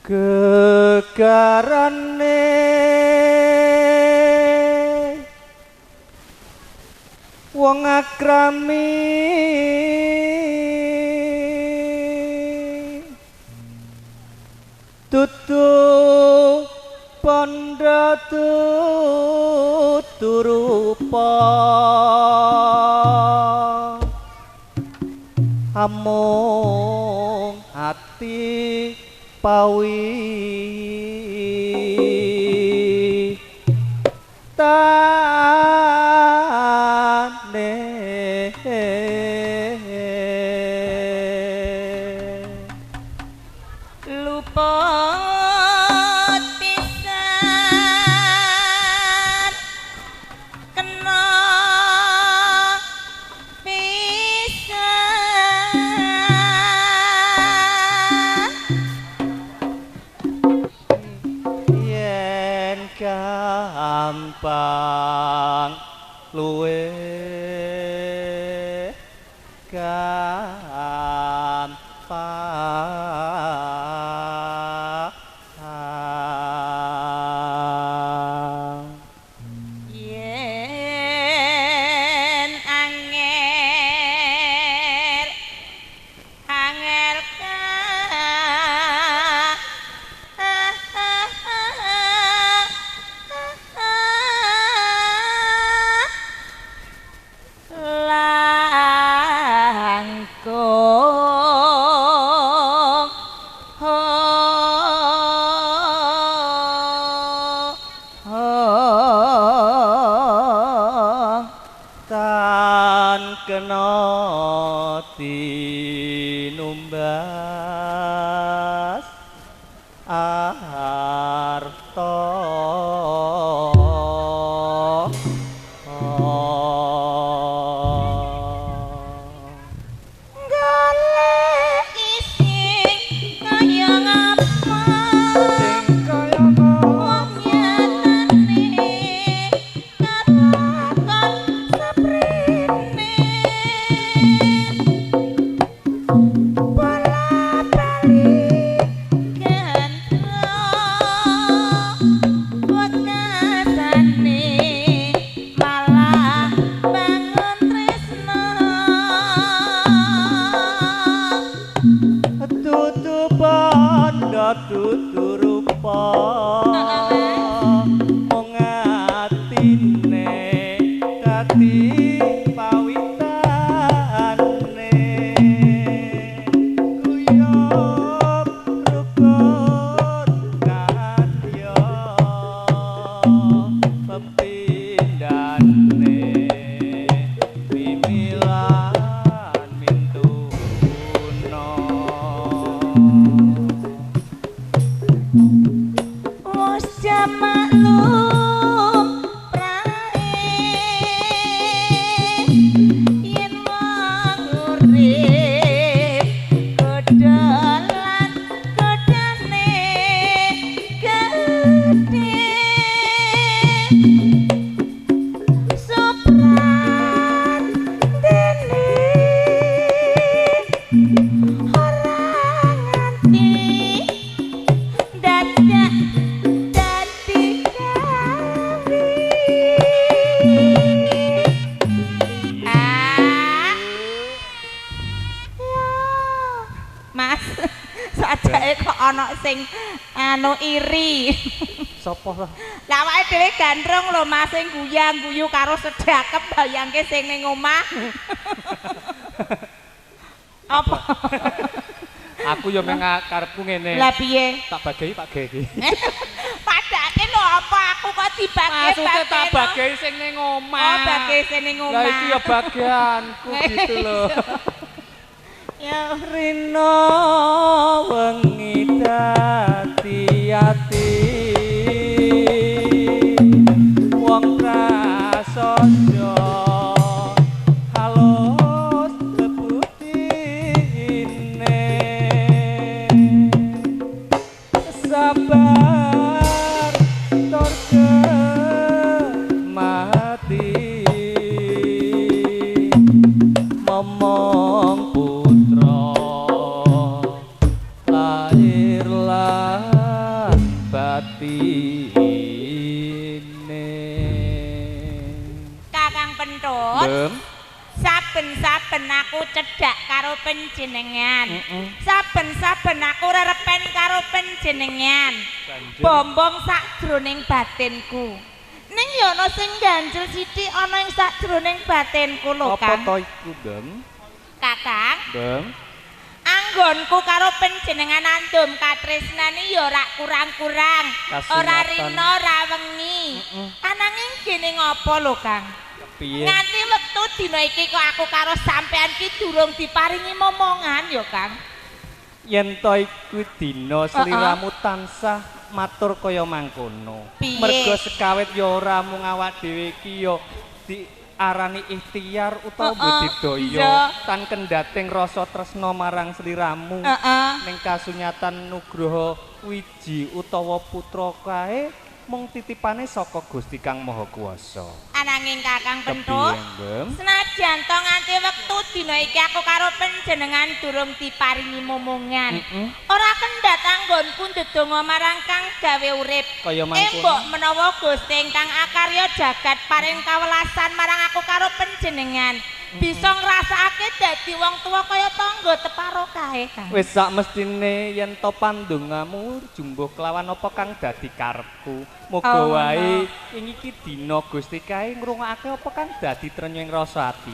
gegarane wong akrami tutu pandha tuturupa amung ati pawi tane luput pisan kena pisan yen gampang luwe gampang yen angel angel langkung tan kena tinumbas arta golek ising kaya ngapa sing kaya wong nyatane katakon saprene bola bali gantro wekasane malah bangun tresno tutu pandha tuturupa mung atine dadi pawitane uyup rukun kadya pepindhane mimilan mintuna wis jamaklum prae yen wong urip kodolan kodane gedhe sopran dene ora nganti dadak dadi kawi Mas sajake kok ana sing anu iri sapa lah lah awake dhewe gandrung lho Mas sing guyang-guyu karo sedakep bayangke sing ning omah apa aku yo meng karepku ngene lah piye tak bagi Pak Ge iki padake lho apa aku kok dibagi maksudnya tak bagi sing ning omah oh bagi sing ning omah lah iki ya bagianku gitu lho ya rino wengi dadi ati wong prasaja halus lebutine sabar torke mati momong putra atine. Kakang Pentut. Dem. Saben-saben aku cedhak karo panjenengan. Saben-saben aku rerepen karo panjenengan. Bombong sakjroning batinku. Ning ya ana sing ganjel sithik ana ing sakjroning batinku lho, Kang. Apa to iku, Dem? Kakang, Dem. anggonku karo panjenengan andum katresnani ya ora kurang-kurang. Ora rina ora wengi. Ananging kene ngopo lho, Kang? Piye? Nganti wektu dina iki kok aku karo sampean ki durung diparingi momongan ya, Kang. Yen to iku dina sliramu tansah matur kaya mangkono. Merga sekawit ya ora mung awak dhewe iki ya diarani ikhtiar utawa budidaya tan kendhating rasa tresna marang sliramu. Ning kasunyatan Nugroho wiji utawa putra kae mung titipane saka Gusti Kang Maha Kuwasa. Ananging Kakang Pentut, senajan to nganti wektu dina iki aku karo panjenengan durung diparingi momongan. Ora kendhat anggonku ndedonga marang Kang gawe urip. Kaya mangkono. Mbok menawa Gusti ingkang akarya jagat paring kawelasan marang aku karo panjenengan. Bisa ngrasakake dadi wong tuwa kaya tangga teparo kae, Kang. Wis sak mestine yen to pandongamu jumbuh kelawan apa kang dadi karepku. Muga wae ing iki dina Gusti kae ngrungokake apa kang dadi trenyeng rasa ati.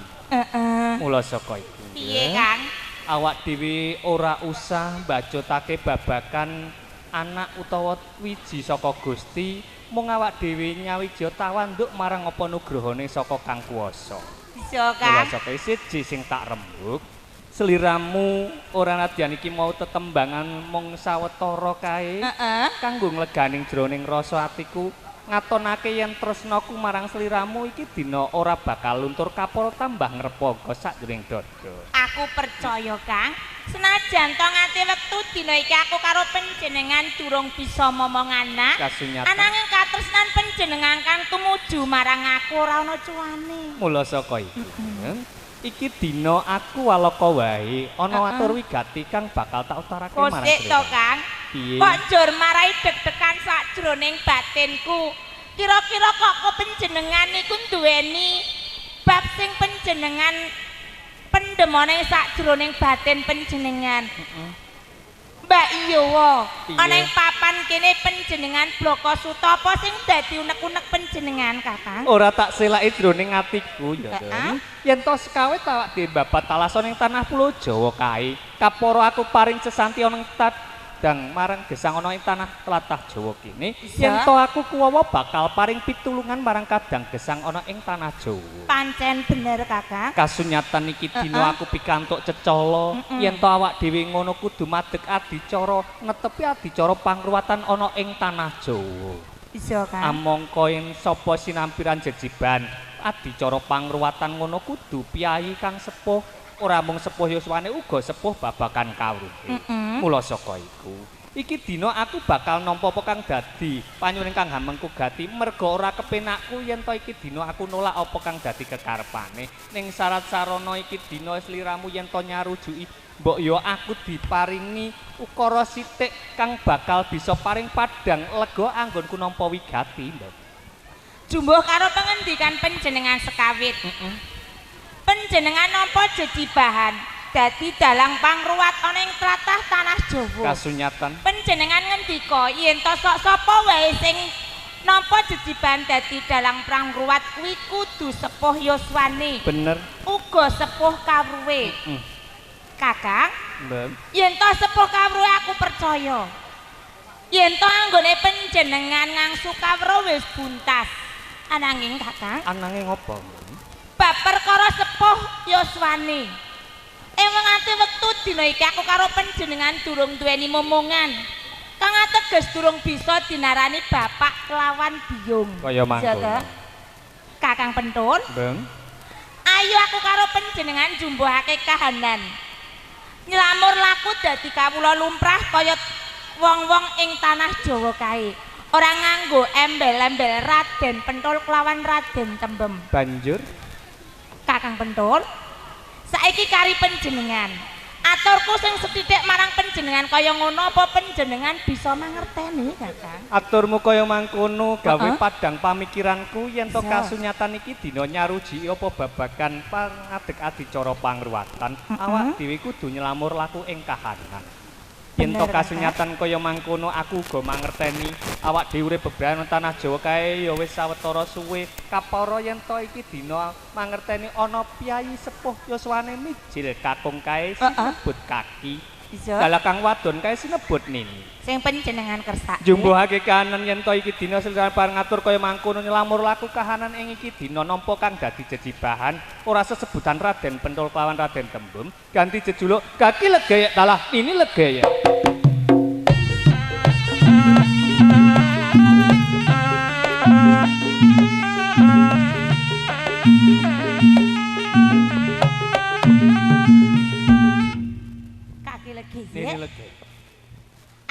Mula saka iku. Piye, Kang? Awak dhewe ora usah mbacotake babagan anak utawa wiji saka Gusti, mung awak dhewe nyawija tawanduk marang apa nugrahane saka Kang Kuwasa. Bisa, Kang. Mula saka siji sing tak rembug, sliramu ora nadyan iki mau tetembangan mung sawetara kae. Kanggo ngleganing jroning rasa atiku ngatonake yen tresnaku marang sliramu iki dina ora bakal luntur kapol tambah ngrepaga sakjroning dada. Aku percaya, Kang. Senajan to nganti wektu dina iki aku karo panjenengan durung bisa momong anak. Kasunyatan. Ananging katresnan panjenengan kang tumuju marang aku ora ana cuane. Mula saka iku. Iki dina aku walaka wae ana atur wigati kang bakal tak utarake marang Kosik to, Kang. Piye? Kok njur marai deg-degan sakjroning batinku. Kira-kira kok panjenengan niku duweni bab sing panjenengan pendemone sakjroning batin panjenengan. Mbak Iyowo, ana ing papan kene panjenengan bloko suta apa sing dadi unek-unek panjenengan, Kakang? Ora tak selaki jroning atiku ya, Den. Yen to sekawit awak dhewe babat talason ing tanah Pulo Jawa kae, kapara aku paring sesanti ana ing tadang marang gesang ana ing tanah tlatah Jawa kene. Yen to aku kuwawa bakal paring pitulungan marang kadang gesang ana ing tanah Jawa. Pancen bener, Kakang. Kasunyatan iki dina aku pikantuk cecala yen to awak dhewe ngono kudu madeg adicara netepi adicara pangruwatan ana ing tanah Jawa. Bisa, Kang. Amangka yen sapa sinampiran jejiban adicara pangruwatan ngono kudu piyai kang sepuh, ora mung sepuh yuswane uga sepuh babagan kawruhe. Mula saka iku iki dina aku bakal nampa apa kang dadi panyuwuning kang hamengku gati merga ora kepenakku yen to iki dina aku nolak apa kang dadi kekarepane ning syarat sarana iki dina sliramu yen to nyarujuki mbok ya aku diparingi ukara sithik kang bakal bisa paring padang lega anggonku nampa wigati, Mbak. Jumbuh karo pengendikan panjenengan sekawit. Panjenengan nampa jejibahan dadi dalang pangruwat ana ing tlatah tanah Jawa. Kasunyatan. Panjenengan ngendika yen to sapa wae sing nampa jejibahan dadi dalang pangruwat kuwi kudu sepuh yuswane. Bener. Uga sepuh kawruhe. Kakang, Mbak. yen to sepuh kawruhe aku percaya. Yen to anggone panjenengan ngangsu kawruh wis buntas. Ananging Kakang, Ananging apa? bab perkara sepuh yuswane. Nganti wektu dina iki aku karo panjenengan durung duweni momongan. Kang ateges durung bisa dinarani bapak kelawan biyung. Kaya mangkono. Kakang Pentut, Bang. ayo aku karo panjenengan jumbuhake kahanan. Nylamur laku dadi kawula lumrah kaya wong-wong ing tanah Jawa kae. Ora nganggo embel-embel Raden Pentul kelawan Raden Tembem. Banjur Kakang Pentul, saiki kari panjenengan Aturku sing sethithik marang panjenengan kaya ngono apa panjenengan bisa mangerteni, Kakang? Aturmu kaya mangkono gawe padang pamikiranku yen to kasunyatan iki dina nyaruji apa babagan pangadeg adicara pangruwatan. Awak dhewe kudu nylamur laku ing kahanan. Yen to kasunyatan kaya mangkono aku uga mangerteni awak dhewe urip bebrayan tanah Jawa kae ya wis sawetara suwe kapara yen to iki dina mangerteni ana piyayi sepuh yuswane mijil kakung kae sinebut kaki dalah kang wadon kae sinebut nini sing panjenengan kersak jumbuhake kahanan yen to iki dina silih bareng ngatur kaya mangkono nylamur laku kahanan ing iki dina nampa kang dadi jejibahan ora sesebutan Raden Pentul kelawan Raden Tembung ganti jejuluk kaki legayek dalah ini legayek.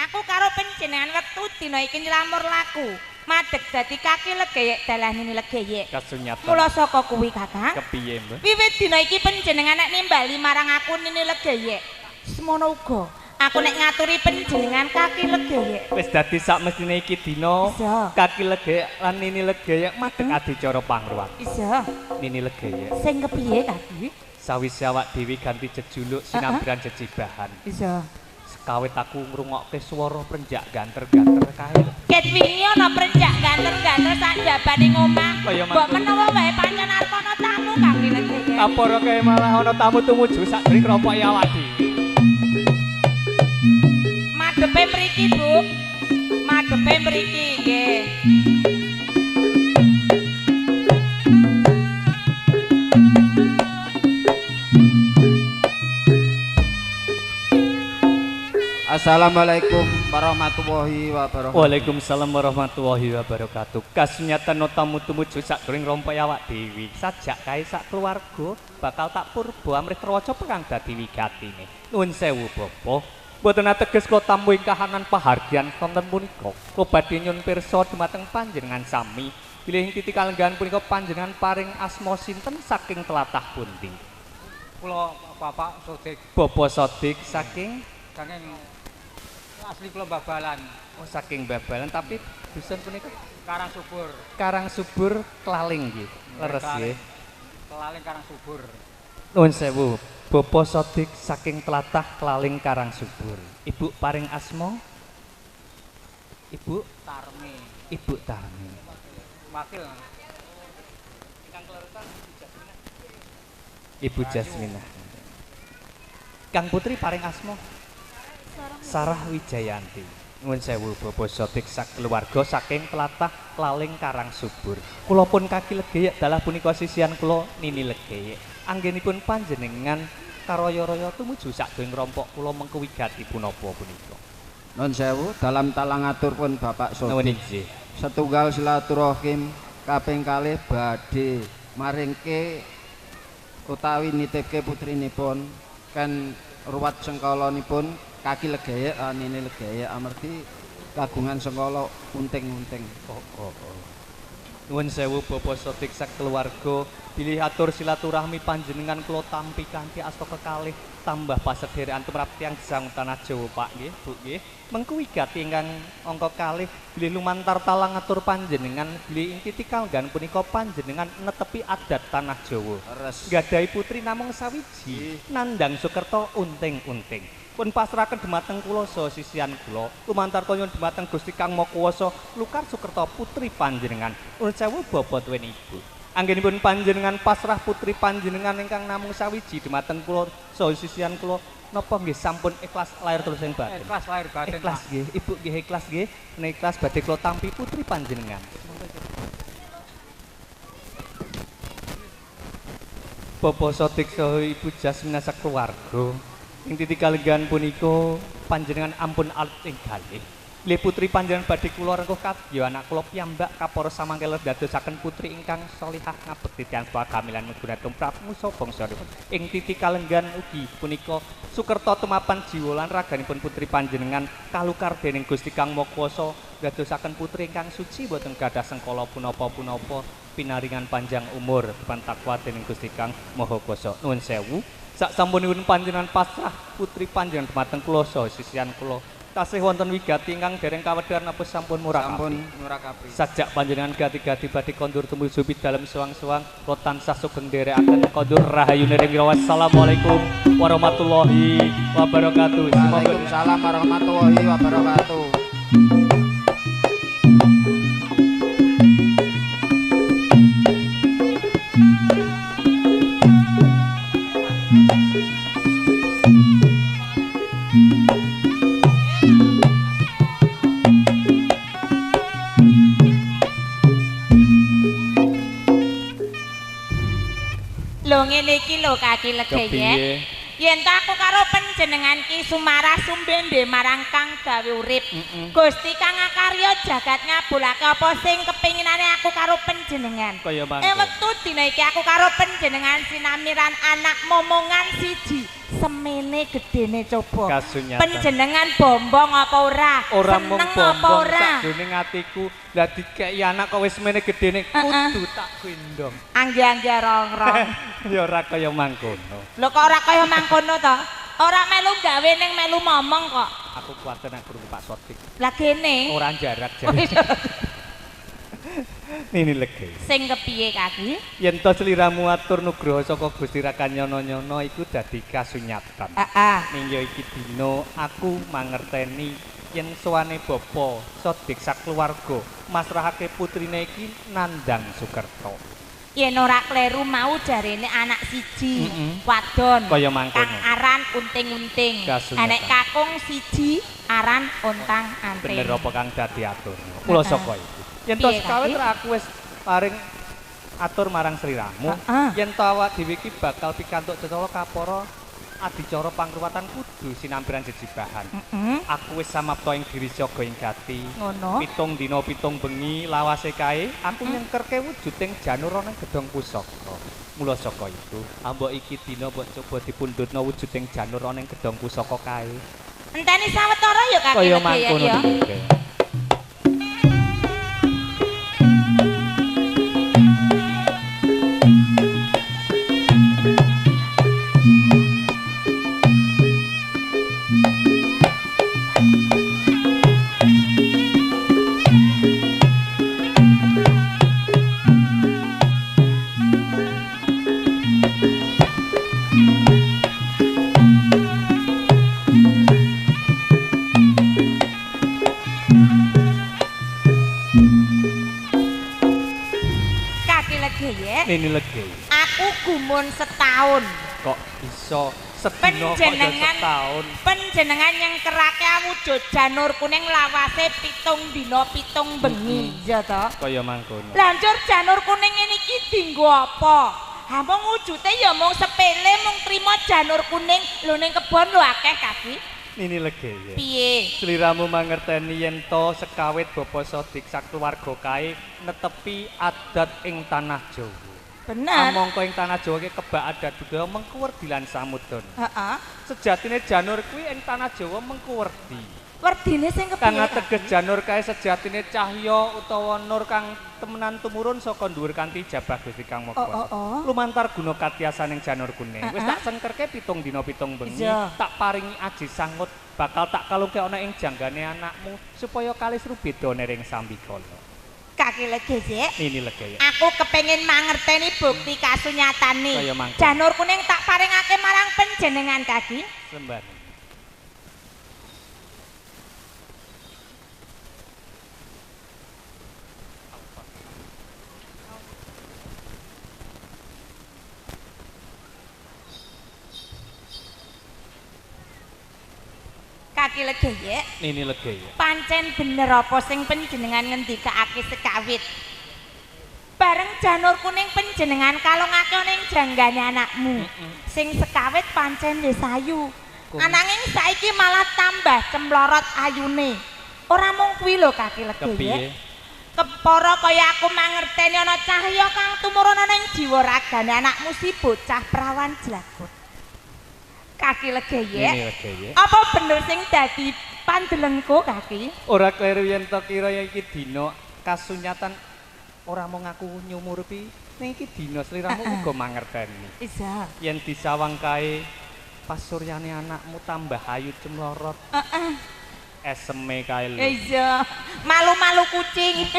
Aku karo panjenengan wektu dina iki nylamur laku madeg dadi kaki legayek dalah nini legayek kasunyatan mula saka kuwi Kakang kepiye Mbah wiwit dina iki panjenengan nek nimbali marang aku nini legayek semono uga aku nek ngaturi panjenengan kaki legayek wis dadi sak mestine iki dina kaki legayek lan nini legayek madeg adicara pangruwatan isa nini legayek sing kepiye kaki sawise awak dhewe ganti jejuluk sinambiran jejibahan isa kawit aku ngrungokke swara prenjak ganter-ganter kae. Ket wingi ana prenjak ganter-ganter sak jabaning omah. Mbok menawa wae pancen arep ana tamu kaki legayek. Kapara kae malah ana tamu tumuju sak dring kelompok awak dhewe. Madepe mriki, Bu. Madepe mriki nggih. Assalamualaikum warahmatullahi wabarakatuh. Waalaikumsalam warahmatullahi wabarakatuh. Kasunyatan tamu tumuju sak dring rompok awak dhewe. Sajak kae sak keluarga bakal tak purba amrih trewaca perang dadi wigatine. Nuwun sewu Bapak. Mboten ateges kula tamu ing kahanan pahargyan wonten punika. Kula badhe nyuwun pirsa dumateng panjenengan sami. Bilih ing titik kalenggahan punika panjenengan paring asma sinten saking tlatah pundi? Kula Bapak Sodik. Bapak Sodik saking asli kula Babalan. Oh saking Babalan tapi dusun punika Karang Subur. Karang Subur Klaling nggih. Leres nggih. Klaling Karang Subur. Nuwun sewu. Bapak Sodik saking tlatah Klaling Karang Subur. Ibu paring asma? Ibu Tarmi. Ibu Tarmi. Wakil. Ibu Jasminah. Kang Putri paring asma? Sarah Wijayanti. Nuwun sewu Bapak Sodik sak keluarga saking tlatah Klaling Karang Subur. Kula pun kaki legayek dalah punika sisian kula nini legayek. Anggenipun panjenengan karaya-raya tumuju sadaya rompok kula mengko wigati punapa punika. Nuwun sewu dalam talangatur pun Bapak Nuwun Sodik. inggih. Setunggal silaturahim kaping kalih badhe maringke utawi nitipke putrinipun kan ruwat sengkalanipun kaki legayek nini legayek amargi kagungan sengkala unting-unting. Nuwun sewu Bapak Sodik sak keluarga bilih atur silaturahmi panjenengan kula tampi kanthi asta kekalih tambah pasederekan tumrap tiyang gesang tanah Jawa Pak nggih Bu nggih. Mengku wigati ingkang angka kalih bilih lumantar talang atur panjenengan bilih ing titik kalenggahan punika panjenengan netepi adat tanah Jawa. Gadahi putri namung sawiji Nandang Sukerto unting-unting. Pun pasrahaken dhumateng kula saha sisihan kula lumantar nyuwun dhumateng Gusti Kang Maha Kuwasa Lukar Sukerto putri panjenengan. Nuwun sewu Bapak tuwin Ibu. Anggenipun panjenengan pasrah putri panjenengan ingkang namung sawiji dhumateng kula saha sisihan kula napa nggih sampun ikhlas lahir terus ing batin. Ikhlas lahir batin. Ikhlas nggih, Ibu nggih ikhlas nggih. Menawi ikhlas badhe kula tampi putri panjenengan. Bapak Sodik saha Ibu Jasminah sak keluarga. Ing titik kalenggahan punika panjenengan ampun alit ing kalih. Nggih putri panjenengan badhe kula rengkuh kadya anak kula piyambak kapara samangke dadosaken putri ingkang salihah ngabekti tiyang gamilan muguna tumrap musa bangsanipun. Ing titik kalenggahan ugi punika Sukerto tumapan jiwa lan raganipun putri panjenengan kalukar dening Gusti Kang Maha Kuwasa dadosaken putri ingkang suci boten gadah sengkala punapa-punapa pinaringan panjang umur pan takwa dening Gusti Kang Maha Kuwasa. Nuwun sewu Sak sampunipun panjenengan pasrah putri panjenengan dhumateng kula saha sisihan kula. Tasih wonten wigati ingkang dereng kawedhar napa sampun murakapi. Sampun murakapi. Sajak panjenengan gati-gati badhe kondur tumuju dalem suwang-suwang kula tansah sugeng nderekaken kondur rahayune ing wassalamualaikum warahmatullahi wabarakatuh. Waalaikumsalam warahmatullahi wabarakatuh. Ngene iki lho Kaki Legeye. Yen ta aku karo panjenengan Ki Sumarah Sumbende marang Kang gawe urip. Gusti Kang Akarya jagat ngabulake apa sing kepinginane aku karo panjenengan. Kaya mangke. Wektu dina iki aku karo panjenengan sinamiran anak momongan siji. Semene gedene coba. Kasunyatan. Panjenengan bombong apa ora? Ora mung bombong ora? sakjroning atiku. Lah dikeki anak kok wis semene gedene kudu tak gendong. Angge-angge rong-rong. Ya ora kaya mangkono. Lho kok ora kaya mangkono to? Ora melu gawe ning melu momong kok. Aku kuwatir nek krungu Pak Sodik. Lah kene. Ora jarak jare. Nini Legeye. Sing kepiye Kaki? Yen to sliramu atur nugraha saka Gusti Raka Nyono-nyono iku dadi kasunyatan. Heeh. Ning ya iki dina aku mangerteni yen sowane bapa Sodik sakluwarga masrahake putrine iki Nandang Sukerto. Yen ora kleru mau jarene anak siji, wadon. Kaya mangkono. Kang aran unting-unting. Kasunyatan. Enek kakung siji aran ontang-anting. Bener apa kang dadi atur. Mula saka iku. Yen to Piye, sekawit Kaki? aku wis paring atur marang sliramu. Yen to awak dhewe iki bakal pikantuk cetara kapara adicara pangruwatan kudu sinampiran jejibahan. Aku wis samapta ing diri jaga ing gati. Ngono. 7 dina 7 bengi lawase kae aku nyengkerke wujuding janur ana ing gedhong pusaka. Mula saka itu, ambok iki dina mbok coba dipundhutna wujuding janur ana ing gedhong pusaka kae. Enteni sawetara ya Kaki Kaya Legeye mangkono ya. iki. Kaki Legeye. Nini Legeye. Aku gumun setahun. Kok iso sedina kok ya Panjenengan setahun. Panjenengan yang kerake wujud janur kuning lawase 7 dina 7 bengi, ya to? Kaya mangkono. Lanjur janur kuning ini iki dienggo apa? Ha mung wujude ya mung sepele mung trima janur kuning lho ning kebon lho akeh Kaki. Nini Legeye. Piye? Sliramu mangerteni yen to sekawit bapa Sodik sakluwarga kae netepi adat ing tanah Jawa. Bener. Amangka ing tanah Jawa ki kebak adat budaya mengkuwerdi lan samudana. Heeh. Sejatine janur kuwi ing tanah Jawa mengkuwerdi. Werdine sing kepiye? Kang ateges janur kae sejatine cahya utawa nur kang temenan tumurun saka dhuwur kanthi jabah Gusti Kang Maha Kuwasa. Lumantar guna katiasaning janur kuning. Wis tak sengkerke 7 dina 7 bengi, tak paringi aji sangut bakal tak kalungke ana ing janggane anakmu supaya kalis rubedane ring sambikala. Kaki Legeye. Nini Legeye. Aku kepengin mangerteni bukti kasunyatane. Kaya mangko. Janur kuning tak paringake marang panjenengan Kaki. Sembah. Kaki Legeye. Nini Legeye. Pancen bener apa sing panjenengan ngendikake sekawit. Bareng janur kuning panjenengan kalungake ning janggane anakmu. Sing sekawit pancen wis ayu. Ananging saiki malah tambah cemlorot ayune. Ora mung kuwi lho Kaki Legeye. Kepiye? Kepara kaya aku mangerteni ana cahya kang tumurun ana ing jiwa ragane anakmu si bocah prawan jlagut. Kaki Legeye. Nini Legeye. Apa bener sing dadi pandelengku Kaki? Ora kleru yen to kira iki dina kasunyatan ora mung aku nyumurupi ning iki dina sliramu uga mangerteni. Iya. Yen disawang kae pasuryane anakmu tambah ayu cemlorot. Eseme kae lho. Iya. Malu-malu kucing.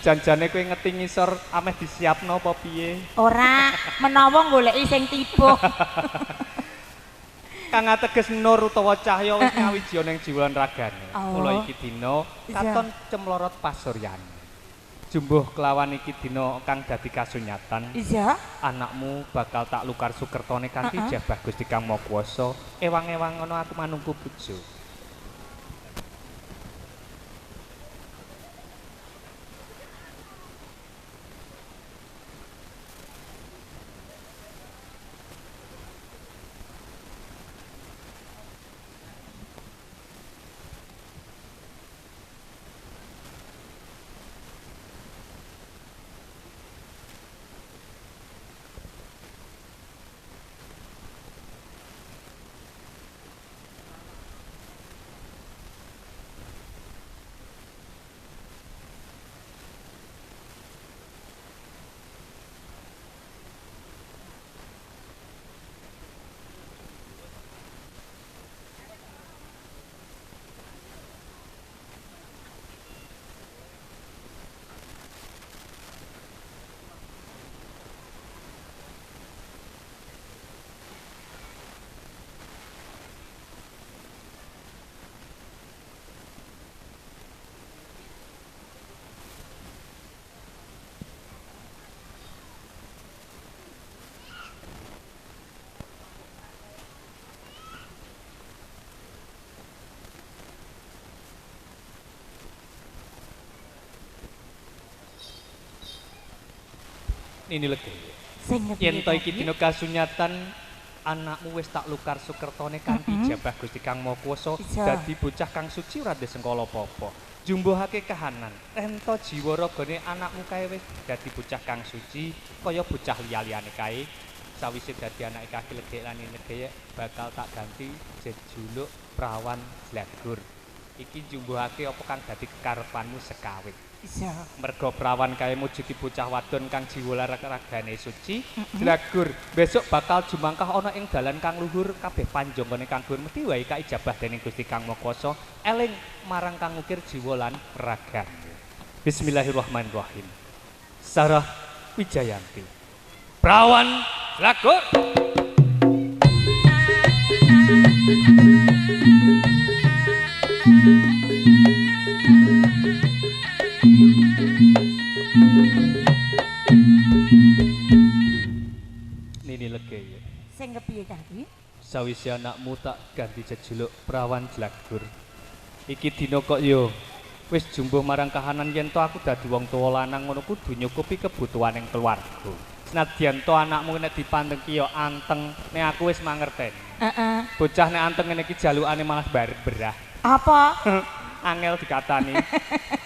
Janjane kowe ngeti ngisor ameh disiapno apa piye? Ora menawa goleki sing tiba. Kang ateges nur utawa cahya wis ngawiji ning jiwa ragane. Oh. Mula iki dina katon cemlorot pasuryane. Jumbuh kelawan iki dina kang dadi kasunyatan. Iya. Anakmu bakal tak lukar sukertone kanthi jabah Gusti Kang Maha Kuwasa. Ewang-ewang ngono aku manungku bojo. Ini legi. Yen to iki dina kasunyatan anakmu wis tak lukar sukertone kanthi jabah Gusti Kang Maha Kuwasa dadi bocah kang suci ora desengkala apa-apa. Jumbuhake kahanan, ento jiwa ragane anakmu kae wis dadi bocah kang suci kaya bocah liya-liyane kae. Sawise dadi anake kaki legek lan negeye bakal tak ganti jejuluk Prawan Jlagur. Iki jumbuhake apa kang dadi kekarepanmu sekawit. Iya. Merga prawan kae mujudi bocah wadon kang jiwa ragane suci, Jlagur besok bakal jumangkah ana ing dalan kang luhur kabeh panjangane kang dhuwur mesti wae kaijabah dening Gusti Kang Maha Kuwasa eling marang kang ngukir jiwa lan ragane. Bismillahirrahmanirrahim. Sarah Wijayanti. Prawan Jlagur. Nini legeye. Sing kepiye Kaki? Sawise anakmu tak ganti jejuluk Prawan Jlagur. Iki dina kok yo wis jumbuh marang kahanan yen to aku dadi wong tuwa lanang ngono kudu nyukupi kebutuhaning keluarga. Senadyan to anakmu nek dipandengki yo anteng, nek aku wis mangerteni. Heeh. Bocah nek anteng ngene iki jalukane malah berah. Apa? Angel dikatani.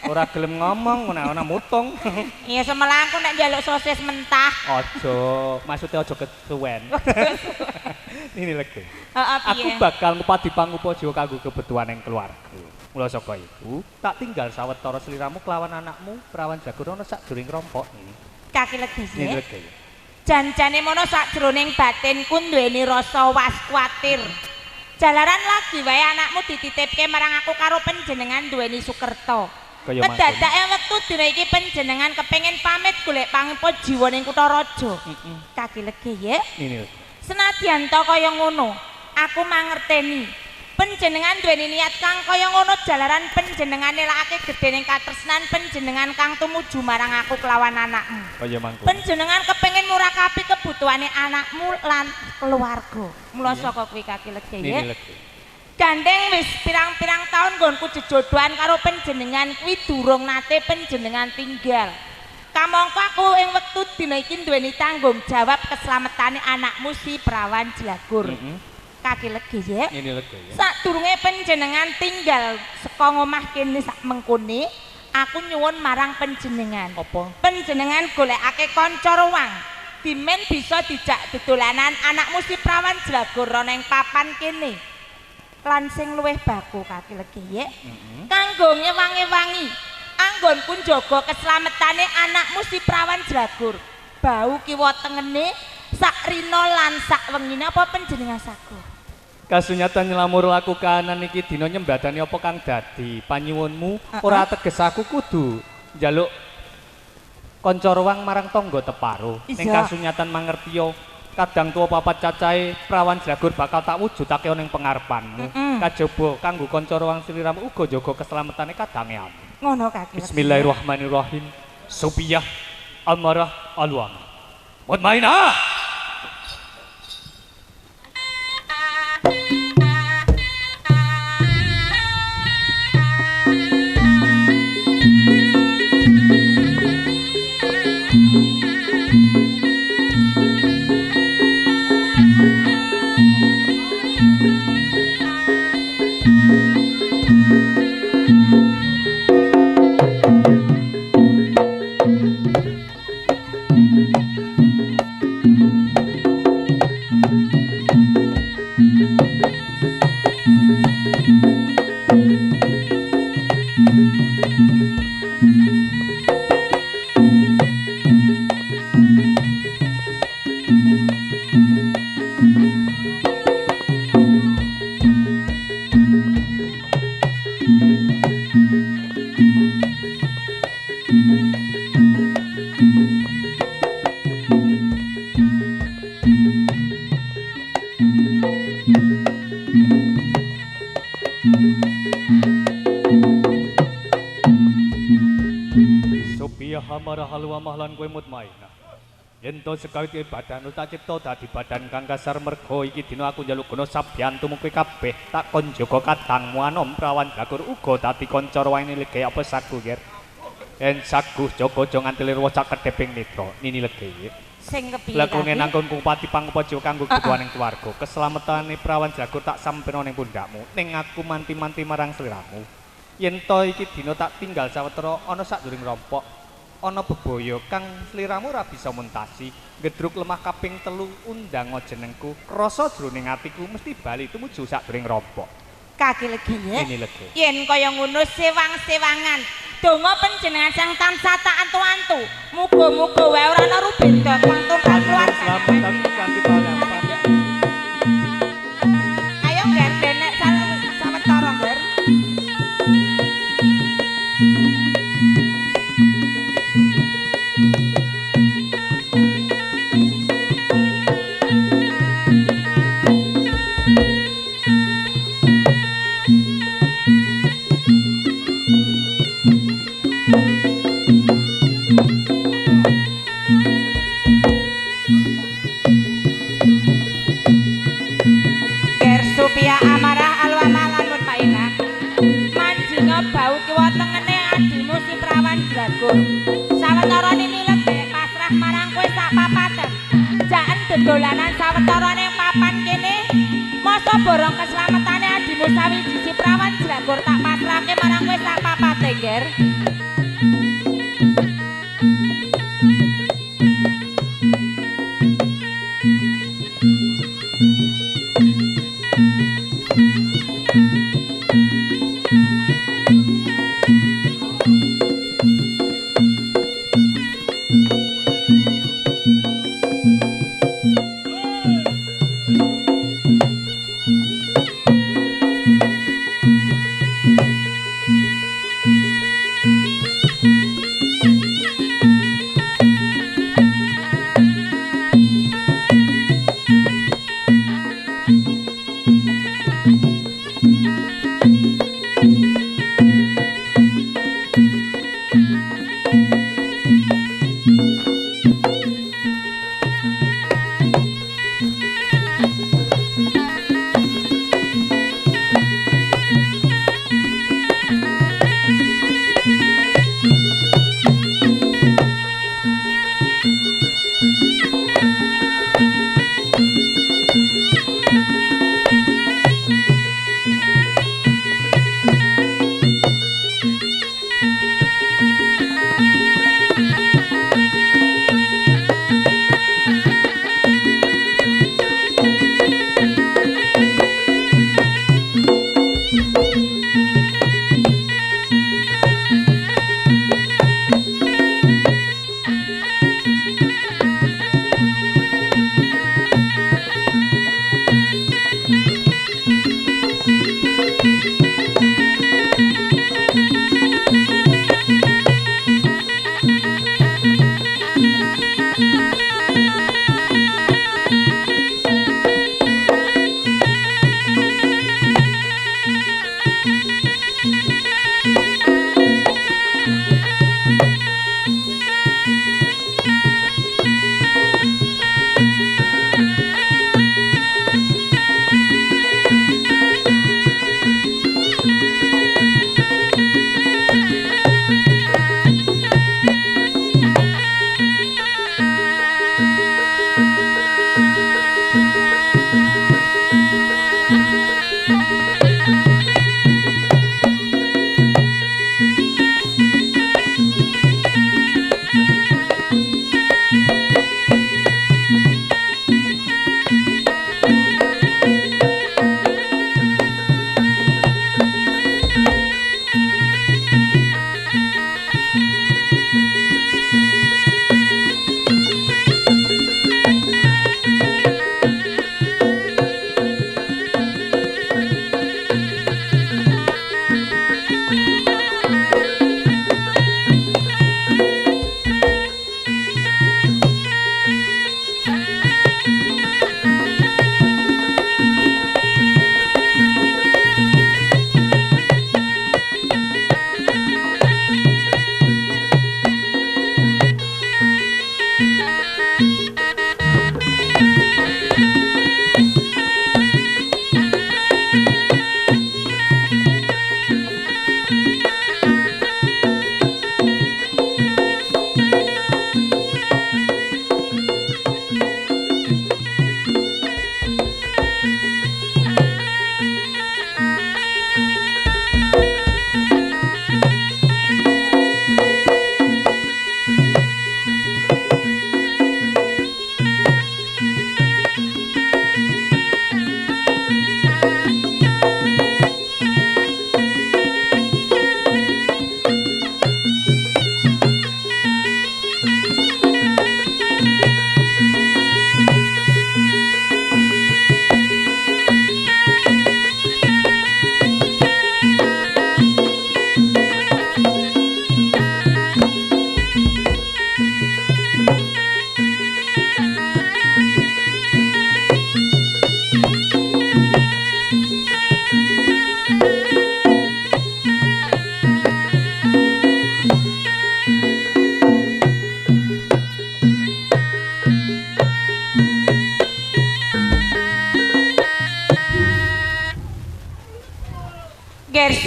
Ora gelem ngomong, ana mutung. Iya semelangku nek njaluk sosis mentah. Aja, maksudnya aja kesuwen. Ini lagi. Heeh, piye? Aku bakal ngupadi pangupa jiwa kanggo kebutuhaning keluarga. Mula saka iku, tak tinggal sawetara sliramu kelawan anakmu Prawan Jlagur ana sakjroning rompok ini. Kaki legis Ini ya. lagi. Janjane mono sakjroning batinku duweni rasa was kuwatir. Jalaran lagi wae anakmu dititipke marang aku karo panjenengan duweni Sukerta. Kaya mangkon. Kedadake wektu dina iki panjenengan kepengin pamit golek pangipa jiwa ning kutha raja. Kaki legi ya. Ini lagi. Senadyan to kaya ngono, aku mangerteni. Panjenengan duweni niat kang kaya ngono jalaran panjenengan nelakake gedening katresnan panjenengan kang tumuju marang aku kelawan anakmu. Kaya mangkon. Panjenengan kepengin murakapi kebutuhane anakmu lan keluarga. Mula saka kuwi Kaki legi ya. Ini lagi. Gandeng wis pirang-pirang taun nggonku jejodohan karo panjenengan kuwi durung nate panjenengan tinggal. Kamangka aku ing wektu dina iki duweni tanggung jawab keslametane anakmu si Prawan Jlagur. Kaki legi ya. Ini lagi ya. Sadurunge panjenengan tinggal saka ngomah kene sak mengkone, aku nyuwun marang panjenengan. Apa? Panjenengan golekake kanca ruang. Dimen bisa dijak dodolanan anakmu si Prawan Jlagur ana ing papan kene. Lan sing luwih baku Kaki legi ya. Kanggo ngewangi-wangi anggonku njaga keslametane anakmu si Prawan Jlagur. bau kiwa tengene sak rina lan sak wengine apa panjenengan saguh? Kasunyatan nylamur laku kahanan iki dina nyembadani apa kang dadi panyuwunmu ora teges aku kudu njaluk kanca ruwang marang tangga teparo ning kasunyatan mangertiya kadang tuwa papat cacahe prawan Jlagur bakal tak wujudake ning pengarepanmu kajaba kanggo kanca ruwang sliramu uga jaga keselamatane kadange aku ngono Kaki. Bismillahirrahmanirrahim Supiyah Amarah Alwang Mutmainah Yen to sekawit badan tak cipta dadi badan kang kasar merga iki dina aku njaluk guna sabyantumu kowe kabeh tak kon jaga kadangmu anom prawan Jlagur uga dadi kanca ruwangane lege apa sagu ger yen saguh jaga aja nganti lir wocak kedheping nitra nini lege Sing kepiye lakune nangkon kupati pangupaja kanggo kebutuhaning keluarga keselamatane prawan Jlagur tak sampena ning pundakmu ning aku manti-manti marang sliramu yen to iki dina tak tinggal sawetara ana sadurung rompok ana bebaya kang sliramu ora bisa muntasi gedruk lemah kaping 3 undang jenengku krasa jroning atiku mesti bali tumuju sadurung rompok Kaki legi ya ini legi yen kaya ngono sewang-sewangan donga panjenengan sang tansah tak antu-antu muga-muga wae ora ana rubeda wangtung keluarga selamat kanthi palapan ayo ngger denek sawetara ngger Supiyah Amarah Alwamah lan Mutmainah manjinga bau kiwa tengene adimu si prawan Jlagur sawetara nini lege pasrah marang kowe sak papaten jaken dedolanan sawetara ning papan kene masa borong keselamatane adimu sawiji si prawan Jlagur tak pasrahke marang kowe sak papate ger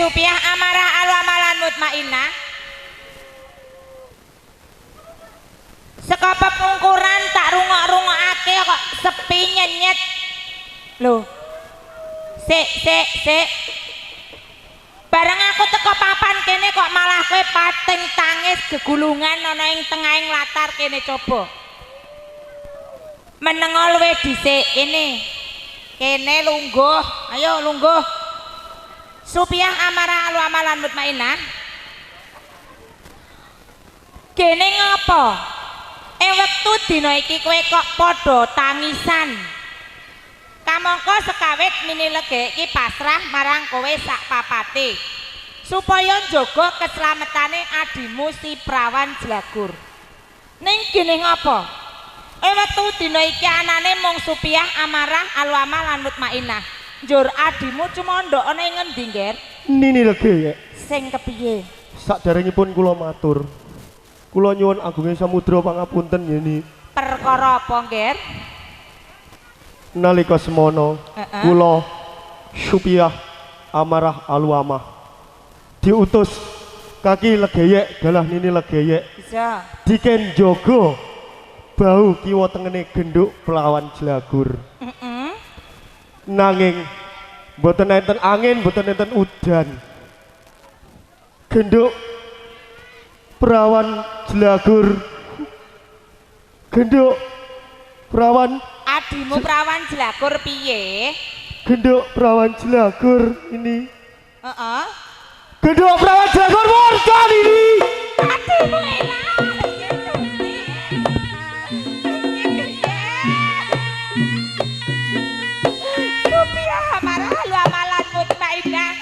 Supiah amarah alwamalan mutmainah. Saka pepungkuran tak rungok-rungokake kok sepi nyenyet. Lho. Sik. Bareng aku teko papan kene kok malah kowe pating tangis gegulungan ana ing tengahing latar kene coba. Menengo luwih dhisik ini. Kene lungguh, ayo lungguh. Supiah amarah alwamalan mutmainah. Kene ngopo? Wektu dina iki kowe kok padha tangisan. Kamangka sekawit minilege iki pasrah marang kowe sak papate. Supaya njaga keslametane adimu si Prawan Jlagur. Ning gene ngopo? Wektu dina iki anane mung Supiah amarah alwama lan mutmainah. Njur adimu cuma ndokne ngendi, Nger? Ninilege, Sing kepiye? saderengipun kula matur. Kula nyuwun agunging samudra pangapunten yeni. Perkara apa, Nger? Nalika semana kula Supiah amarah alwamah diutus kaki legeyek dalah nini legeyek Bisa. diken jaga bau kiwa tengene genduk Prawan Jlagur. Nanging mboten enten angin, mboten enten udan. Genduk Prawan Jlagur, genduk Prawan, Adimu Prawan Jlagur piye? genduk Prawan Jlagur ini, Heeh. genduk Prawan Jlagur murka ini. Adimu enak. Supiah amarah lu amalan mutmainah.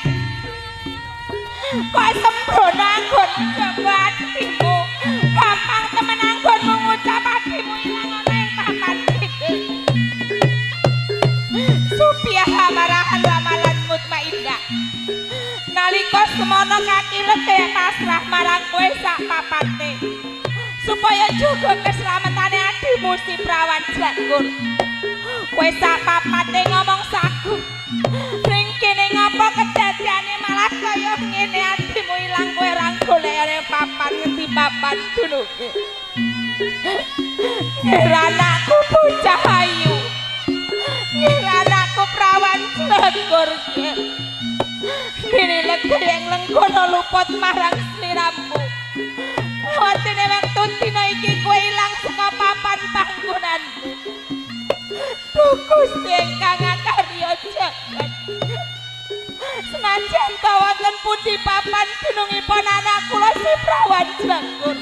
Kok sembrono anggon jaga atimu. Gampang temen anggon mengucap adimu ilang ana ing papan iki. Supiah amarah lu amalan mutmainah. Nalika semono kaki legek pasrah marang kowe sak papate. Supaya jaga keselamatan adimu si Prawan Jlagur. Kowe sak papate ngomong saku. Ning kene ngapa kedadiane malah kaya ngene adimu ilang kowe ra golekane papan ngendi papan dununge. Ngira anakku bocah ayu. Ngira anakku Prawan Jlagur. Dene legek yang lengkono luput marang sliramu. Watene wektu dina iki kowe ilang saka papan panggonanmu. Duh Gusti ingkang akarya jagat. Senajan ta wonten pundi papan dunungipun anak kula si Prawan Jlagur.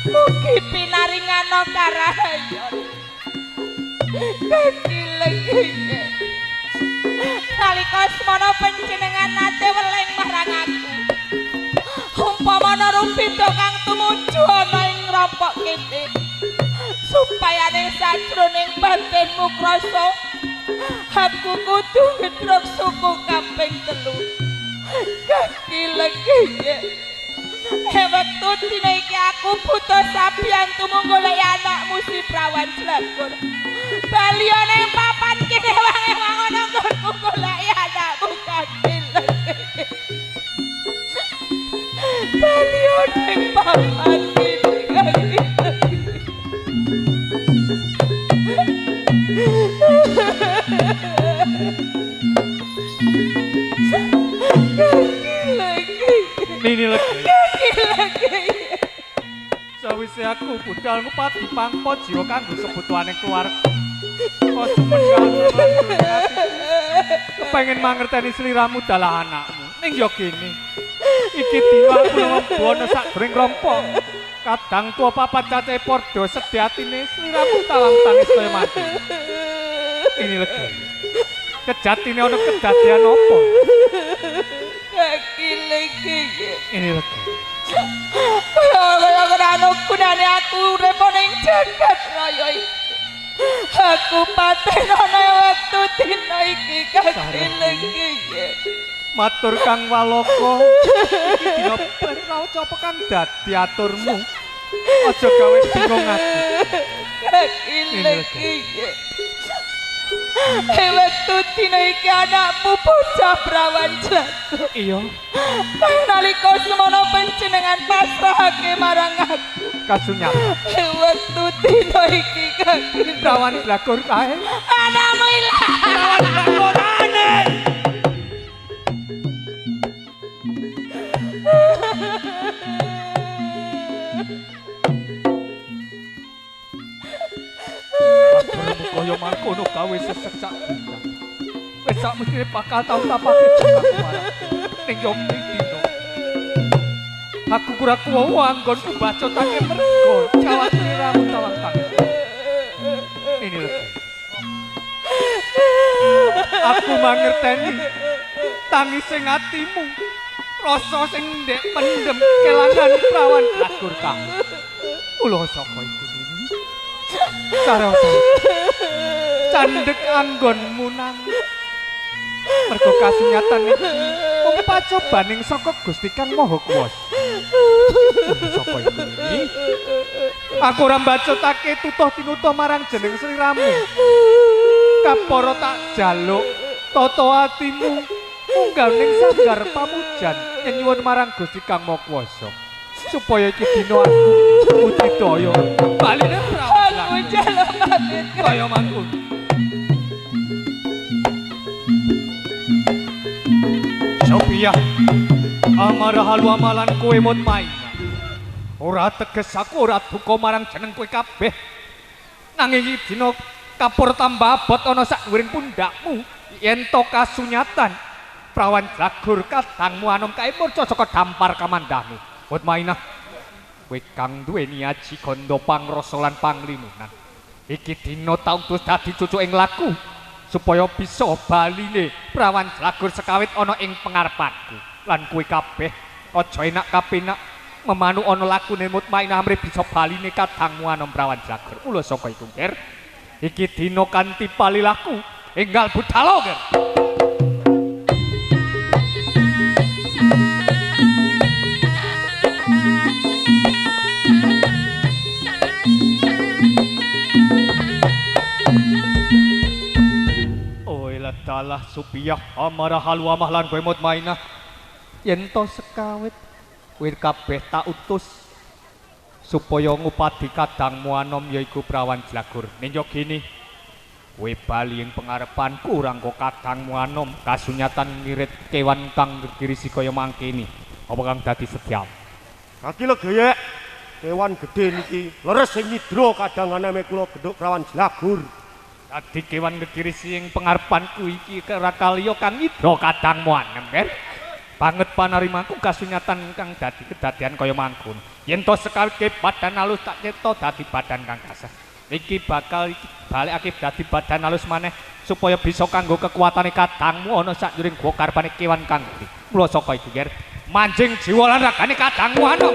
Mugi pinaringana karahayon. Dadi legene. Nalika semana panjenengan nate weleng marang aku. Umpamana rupido kang tumuju ana ing rompok kene. Supaya ning sajroning batinmu krasa aku kudu ngedrok suku kaping 3. Kaki legene. Wektu dina iki aku butuh sabiyantu golek anakmu si Prawan Jlagur. Baliane papan kene wang ana nggonku golek anakmu kaki legene. Baliane papan kene kaki Nini legi. Sawise aku budal ngupati pangpo jiwa kanggo kebutuhane keluarga. Kok sumendang kepengin mangerteni sliramu dalah anakmu. Ning yo kene. Iki dina aku ngombono sak bring rompok. Kadang tua papat cacahe padha sediatine sliramu talang tangis kaya mati. Ini legi. Kejatine ana kedadian apa? Kaki lagi. Ini legi. Kaya ora gunane aku urip ning jagat raya iki. Aku paten ana wektu dina iki kaki lagi. Matur Kang Walaka. Iki dina prawaca pekan dadi aturmu. Aja gawe bingung aku. Kaki lagi. Wektu dina iki anakmu bocah prawan jago. Iya. Kaya nalika semono panjenengan pasrahake marang aku. Kasunyatan. Wektu dina iki Kakang Prawan Blagor kae. anakmu ilang. Prawan Blagor aneh. Kaya mangkono gawe sesek sak dina. Wis sak mestine bakal tau tapake aku marang ning yo dino. Aku kurang kuwo anggonku bacotake mergo jawab sliramu tawang tangan. Ini lho. Aku mangerteni tangis sing atimu. Rasa sing ndek pendem kelangan prawan Blagor kamu. Kula sapa iku ini? Sarasa. Candhek anggonmu nang. Mergo kasunyatan iki mung pacobaning saka Gusti Kang Maha Kuwasa. Sapa iku ini? Aku ora mbacotake tutuh tinutuh marang jeneng sliramu. Kapara tak jaluk tata atimu munggah ning sanggar pamujan nyuwun marang Gusti Kang Maha Kuwasa supaya iki dina aku budidaya baline prawan Aku jaluk pamit. kaya mangkon. Sophia, amarah halu amalan kowe mutmain. Ora teges aku ora duka marang jeneng kowe kabeh. Nanging iki dina kapur tambah abot ana sak dhuwuring pundakmu. Yen to kasunyatan prawan Blagor kadangmu anom kae murca saka dampar kamandhahmu. Mutmainah, kowe kang duweni aji ganda pangrasa lan panglinunan. Iki dina tautus dadi cucuking laku supaya bisa baline prawan Blagor sekawit ana ing pengarepanku. Lan kowe kabeh aja enak kapenak memanu ana lakune Mutmainah amrih bisa baline kadangmu anom prawan Blagor. Mula saka iku, Ger, iki dina kanthi palilaku enggal budhalo, Ger. Dalah Supiyah amarah halu amah lan kowe Mutmainah yen to sekawit kowe kabeh tak utus supaya ngupadi kadangmu anom yaiku prawan Blagor. Ning yo gini kowe bali ing pengarepanku rangka kadangmu anom kasunyatan ngirit kewan kang gegirisi kaya mangkene. Apa kang dadi setiap? Kaki legayek kewan gedhe niki leres sing nyidra kadangane me kula gedhuk prawan Blagor. Dadi kewan gegirisi ing pengarepanku iki ora kaliya kang nyidra kadangmu anem, Ger. Banget panarimaku kasunyatan kang dadi kedadian kaya mangkon. Yen to sekawit ke badan alus tak ceta dadi badan kang kasar. Iki bakal balekake dadi badan alus maneh supaya bisa kanggo kekuatane kadangmu ana sakjuring gua karepane kewan kang gedhe. Mula saka iku, Ger, manjing jiwa lan ragane kadangmu anom.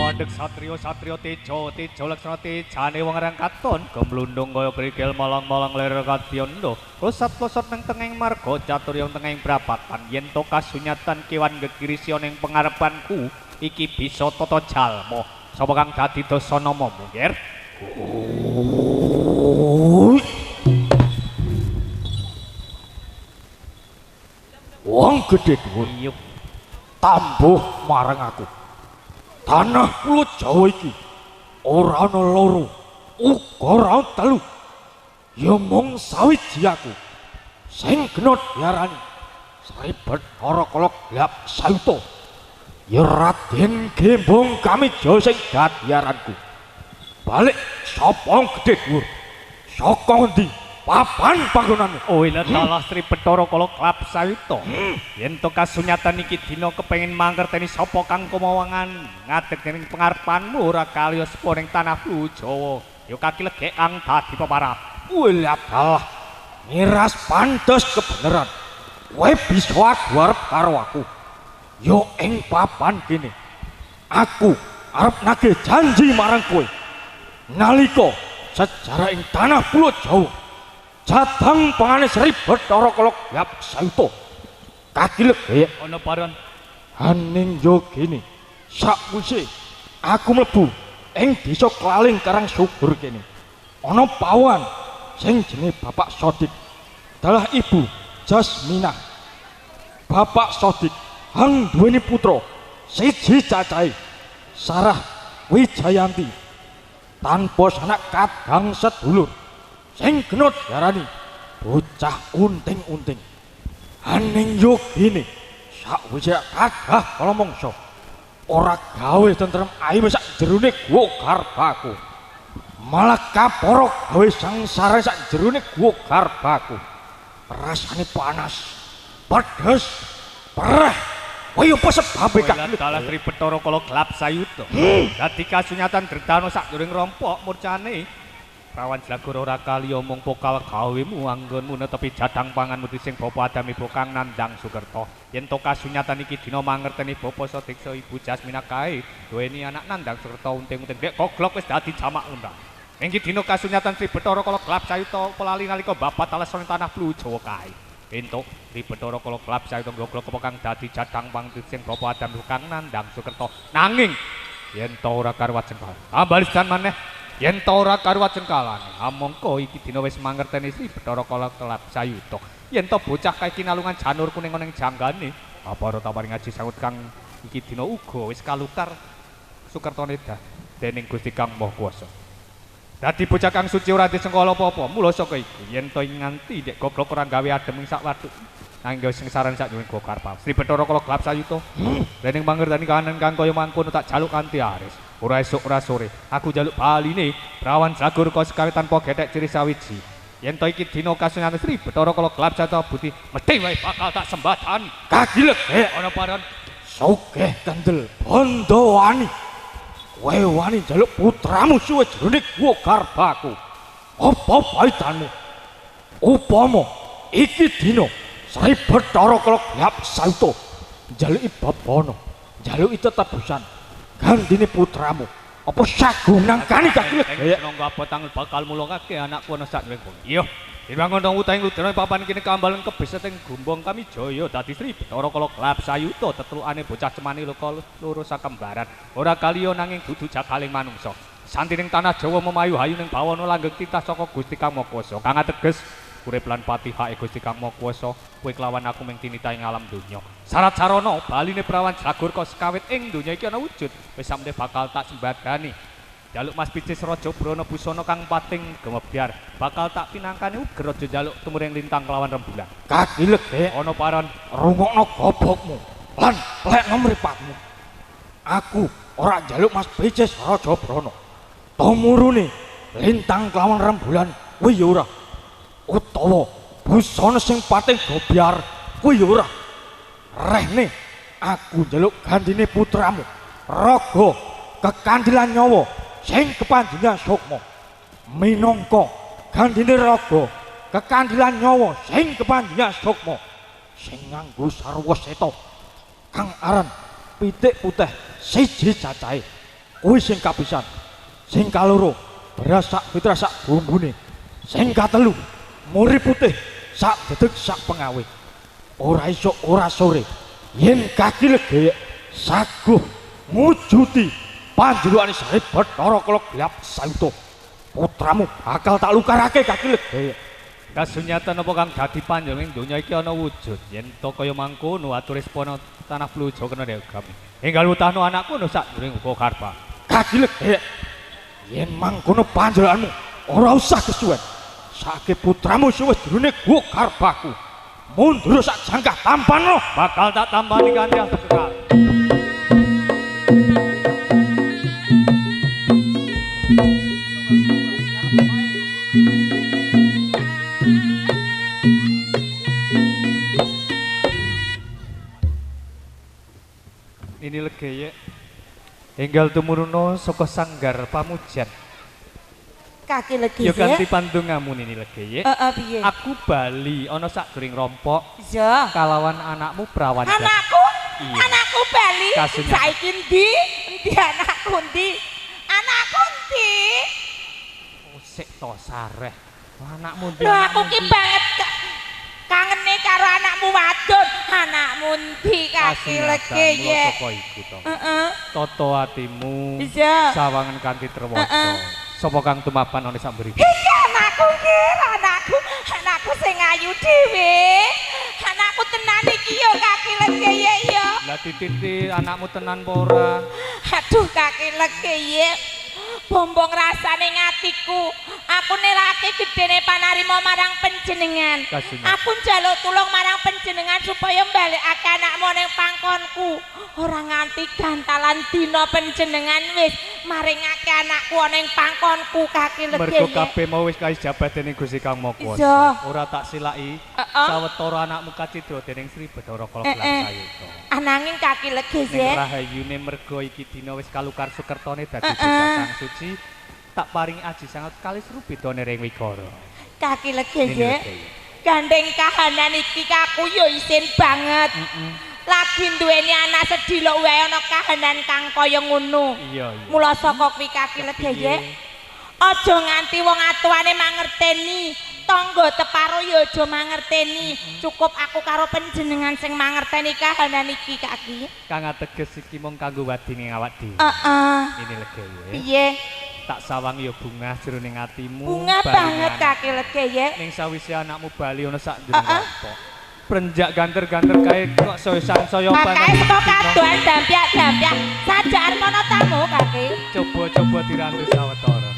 Mandeg satrio tejo laksana tejane wong aran katon gemlundung kaya krikil malang-malang ler kadyondo losat-losot nang tenging marga caturya tenging prapatan yen to kasunyatan kewan gegirisi ning pengarepanku iki bisa tata jalma sapa kang dadi dasanamamu, Ger? Wong gedhe dhuwur tambuh marang aku. Tanah Pulo Jawa iki ora ana loro, uga ora telu. Ya mung sawiji aku. Sing genot diarani Sri Bathara Kala Glap Sayuta. Ya Raden Gembong Kamija sing dadi aranku. Balik sapa gedhe dhuwur? Saka endi? Papan panggonanmu. Oh ila dalah Sri Bathara Kala Glap Sayuta. Yen to kasunyatan iki dina kepengin mangerteni sapa kang kumawangan ngadeg ning pengarepanmu ora kaliya sepo ning tanah Pulo Jawa. Ya kakilegekang dadi peparap. Ila dalah miras pantes kebeneran. Kowe bisa adu arep karo aku. Yo ing papan kene. Aku arep nagih janji marang kowe. Nalika sejarah ing tanah Pulo Jawa jatang pangane Sri Bathara Kala Glap Sayuta Kaki legek ana paron haning yogene sakwise aku mlebu ing desa Klaling Karang Subur kene ana pawan sing jenenge Bapak Sodik dalah Ibu Jasminah. Bapak Sodik hang duweni putra siji cacahe Sarah Wijayanti tanpa sanak kadang sedulur sing genut diarani bocah unting-unting. Haning yogene sakwise kadah kala mangsa ora gawe tentrem ayu sak jerone guwa garbaku, malah kaporo gawe sangsara sak jerone guwa garbaku. Rasane panas, pedes, perih. Kaya apa sebabe Kaki dalah Sri Bathara Kala Gelap Sayuta. Dadi kasunyatan Dretana sakjroning rompok murcane Prawan Jlagor ora kali omong pokal gawemu anggonmu netepi jadang pangan muti sing bapa Adam ibu kang nandang Sukerta. Yen to kasunyatan iki dina mangerteni bapa Sadiksa ibu Jasminah kae duweni anak nandang Sukerta unting-unting dek goglok wis dadi jamak undang. Ing dina kasunyatan Sri Bathara Kala Gelap Sayuta pelali nalika babat talesan tanah Pluwu Jawa kae. Entuk Sri Bathara Kala Gelap Sayuta goglok apa kang dadi jadang pangan sing bapa Adam ibu kang nandang Sukerta. Nanging yen to ora karuwat jengkal. Ambalistan maneh yen ta ora karuwat cengkalane amangka iki dina wis mangerteni Sri Bathara Kala Gelap Sayuta yen ta bocah kae kinalungan janur kuning ning janggane apa ora tawari ngaji sangut kang iki dina uga wis kalukar Sukertane dening Gusti Kang Maha Kuwasa. Dadi bocah kang suci ora disengkala apa-apa mula saka iku yen ta nganti dek goblok ora gawe adem ing sak waduk nanging sing saran sak nyuwun Gokarpa Sri Bathara Kala Gelap Sayuta dening mangerteni kahanan kang kaya mangkono tak jaluk kanthi aris. Ora esuk ora sore, aku jaluk baline Prawan Jlagor kok sekawe tanpa gethek ciri sawiji. Yen to iki dina kasunyatan Sri Bathara Kala Gelap Sayuta Buti, mesti wae bakal tak sembadani. Kaki legek Ana paron sugih kendel bondo wani. Kowe wani jaluk putramu suwe jroning guwa garbaku. Apa paitanmu? Upama iki dina Sri Bathara Kala Gelap Sayuta jaluki babana, jaluki tetebusan gandine putramu. Apa sagunang kani Kaki legek nangga apa tanggal bakal mulungake anakku ana sak nyuwun. Iya, dibangun nang utahing ludra papan kene kambalan kebis teng Gumbong kami Jaya dadi Sri Bathara Kala Gelap Sayuta tetelukane bocah cemani loro sakembaran. Ora kaliya nanging dudu jagaling manungsa. Santining tanah Jawa memayu hayu ning bawana langgeng titah saka Gusti Kang Maha Kuwasa. Kang ateges urip lan patihake Gusti Kang Maha Kuwasa kowe kelawan aku ming tinita ing alam donya. Syarat sarana baline Prawan Jlagor kok sekawit ing donya iki ana wujud wis sampe bakal tak sembadani. Jaluk Mas Picis Raja Brana Busana kang pating gemebyar bakal tak pinangkani uger aja jaluk tumuring lintang kelawan rembulan. Kaki legek Ana paron rungokno gobokmu lan plekno mripatmu. Aku ora jaluk Mas Picis Raja Brana. Tumurune lintang kelawan rembulan kuwi ya ora. Utawa busana sing pating gobyar kuwi ya ora. Rehne aku njaluk gandine putramu raga kekandilan nyawa sing kepanjenengan sukma minangka gandine raga kekandilan nyawa sing kepanjenengan sukma sing nganggo sarwa seta kang aran pitik putih siji cacahe kuwi sing kapisan. Sing kaloro beras sak fitra sak bumbune. Sing katelu muri putih sak dedeg sak pengawe. Ora esuk ora sore yen Kaki legek saguh ngujuti panjenengane Sri Bathara Kala Gelap Sayuta putramu bakal tak lukarake Kaki legek. kasunyatan apa kang dadi panjenengan donya iki ana wujud yen to kaya mangkono atur respono tanah Pluwu Jawa kena diagami. Enggal utahno anakku no sak jroning Gokarpa. Kaki legek yen mangkono panjenenganmu ora usah kesuwen. Sake putramu suwe jroning Gokarpaku. Mundur sak jangkah tampanno Bakal tak tambani kanthi asegera. Ini legeye enggal tumuruna saka sanggar pamujan. Kaki legek. Ya ganti pandungamu ini legeye. Piye? Aku bali ana sakjroning rompok Ya. kalawan anakmu Prawan Jlagor. Anakku? Iya. Anakku bali. Kasunyatan. Saiki ndi? Endi anakku ndi? Anakku ndi? Sik to sareh. Anakmu ndi? Lho aku ki banget kangene karo anakmu watu. wadon anakmu ndi kaki legeye. Saka iku to. Heeh. Tata atimu. Iya. Sawangan kanthi trewaca. Sapa kang tumapan ana sak mriki? Iki anakku ki, anakku sing ayu dhewe. Anakku tenan iki yo kaki legeye yo. Lah tititi anakmu tenan apa ora? Aduh kaki legeye. Bombong rasane ngatiku. Aku nerake gedene panarima marang panjenengan. Kasunyat. Aku njaluk tulung marang panjenengan supaya mbalekake anakmu ning pangkonku. Ora nganti gantalan dina panjenengan wis maringake anakku ning pangkonku kaki legene. Mergo kabeh mau wis kaijabat dening Gusti Kang Maha Iya. Kuwasa. Ora tak silaki. Sawetara anakmu kacidra dening Sri Bathara Kala Sayuta. Ananging kaki Ning legeye. rahayune mergo iki dina wis kalukar sukertone dadi bocah kang suci, tak paringi aji sangat kali seru bedane ring wigara. Kaki legeye. Gandeng kahanan iki kaku yo isin banget. Lagi duweni anak sedhilo wae ana kahanan kang kaya ngono. Iya, iya. Mula saka kuwi kaki legeye. Aja nganti wong atuane mangerteni, tangga teparo ya aja mangerteni. Cukup aku karo panjenengan sing mangerteni kahanan iki kaki. Kang ateges iki mung kanggo wadine awak dhewe. Heeh. Ini legeye. Piye? Tak sawang ya bungah jroning atimu. Bunga banget kaki legeye. Ning sawise anakmu bali ana sak jroning kampok. Prenjak ganter-ganter kae kok saya Kae saka kadoan dampyak-dampyak sajak armono tamu kaki. Coba-coba dirantu sawetara.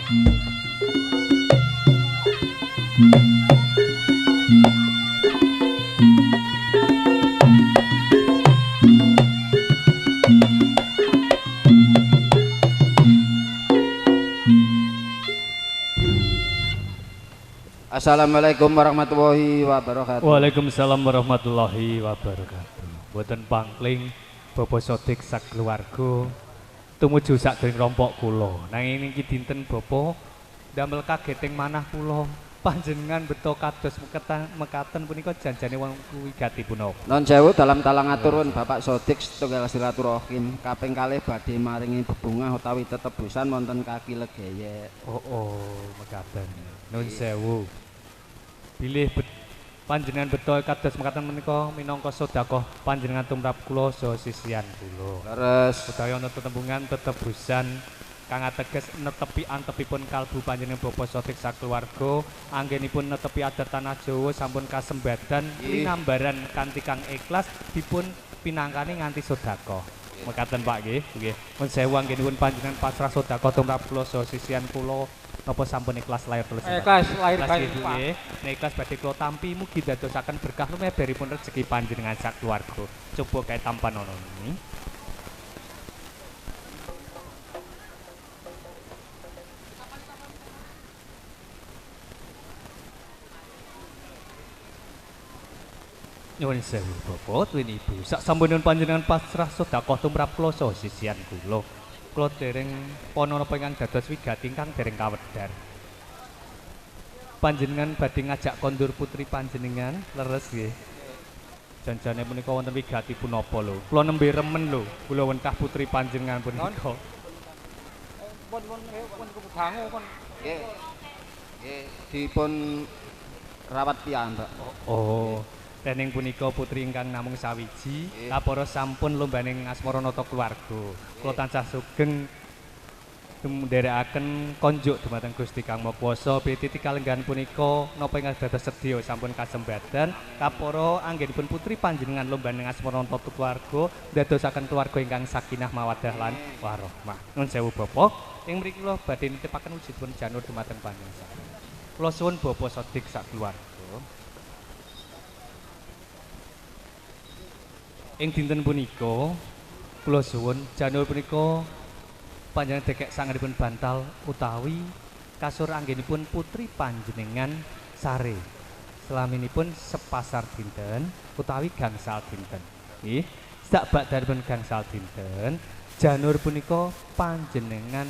Assalamualaikum warahmatullahi wabarakatuh. Waalaikumsalam warahmatullahi wabarakatuh. Boten pangling Bapak Sodik sak keluarga tumuju sak gering rompok kula. Nanging niki dinten Bapak damel kageting manah kula. Panjenengan beto kados mekaten punika janjane wong wigati punapa. Non sewu dalam talang aturun Bapak Sodik setunggal silaturahim kaping kalih badhe maringi bebungah utawi tetebusan wonten kaki legeye. Oh, mekaten. Nun sewu. Bilih panjenengan beto kados mekaten menika minangka sedekah panjenengan tumrap kula saha sisihan kula. Leres. Utawi ana tetembungan tetebusan kang ateges netepi antepipun kalbu panjenengan Bapak Sodik sakeluarga anggenipun netepi adat tanah Jawa sampun kasembadan linambaran kanthi kang ikhlas dipun pinangkani nganti sedekah. Mekaten Pak nggih. Nggih. Mun sewu anggenipun panjenengan pasrah sedekah tumrap kula saha sisihan kula napa sampun ikhlas lahir terus. Ikhlas lahir batin, Pak. nggih. Nek ikhlas badhe kula tampi mugi dadosaken berkah lumebaripun rezeki panjenengan sakeluarga. Coba kae tampan ana ini. Nyuwun sewu Bapak, tuwin Ibu. Sak sampunipun panjenengan pasrah sedekah tumrap kula saha sisihan kula. Kula dereng pana napa ingkang dados wigati ingkang dereng kawedhar. Panjenengan badhe ngajak kondur putri panjenengan leres nggih. Janjane punika wonten wigati punapa lho. Kula nembe remen lho, kula wentah putri panjenengan punika. Pun kedangu pun. Nggih. Nggih, dipun rawat piyambak. Oh. Dening punika putri ingkang namung sawiji, kapara sampun lombaning asmara nata keluarga. Kula tansah sugeng ndherekaken konjuk dumateng Gusti Kang Maha Kuwasa pititi kalenggahan punika napa ingkang dados sedya sampun kasembadan kapara anggenipun putri panjenengan lombaning asmara nata keluarga dadosaken keluarga ingkang sakinah mawaddah lan warahmah. Nuwun sewu Bapak, ing mriki kula badhe nitipaken wujudipun janur dumateng panjenengan. Kula suwun Bapak Sodik sak keluarga. Ing dinten punika kula suwun janur punika panjenengan dekek sangaripun bantal utawi kasur anggenipun putri panjenengan sare. Selaminipun sepasar dinten utawi gangsal dinten. Nggih, sak bakdanipun gangsal dinten janur punika panjenengan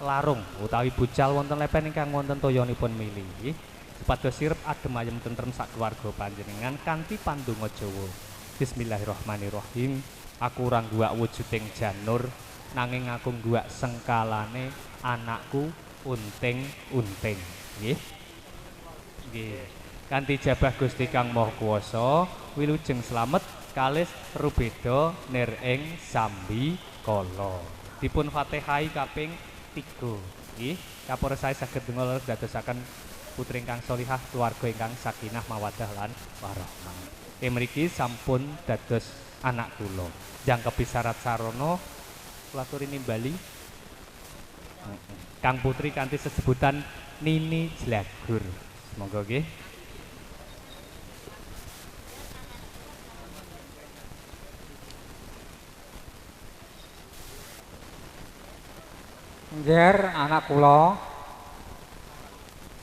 larung utawi bucal wonten lepen ingkang wonten toyanipun milih. Supados sirep adem ayem tentrem sak keluarga panjenengan kanthi pandonga Jawa. Bismillahirrahmanirrahim. Aku ora ngguwak wujuding janur nanging aku ngguwak sengkalane anakku unting-unting. Nggih. Nggih. kanthi jabah Gusti Kang Maha Kuwasa wilujeng slamet kalis rubeda nir ing sambi kala. Dipun Fatihai kaping 3. Nggih, kapora sae saged ndonga dadosaken putri ingkang solihah keluarga ingkang sakinah mawaddah lan warahmah. Mriki sampun dados anak kula. Jangkepi syarat sarana kula aturi nimbali Kang Putri kanthi sesebutan Nini Jlagur. Monggo nggih. Njer anak kula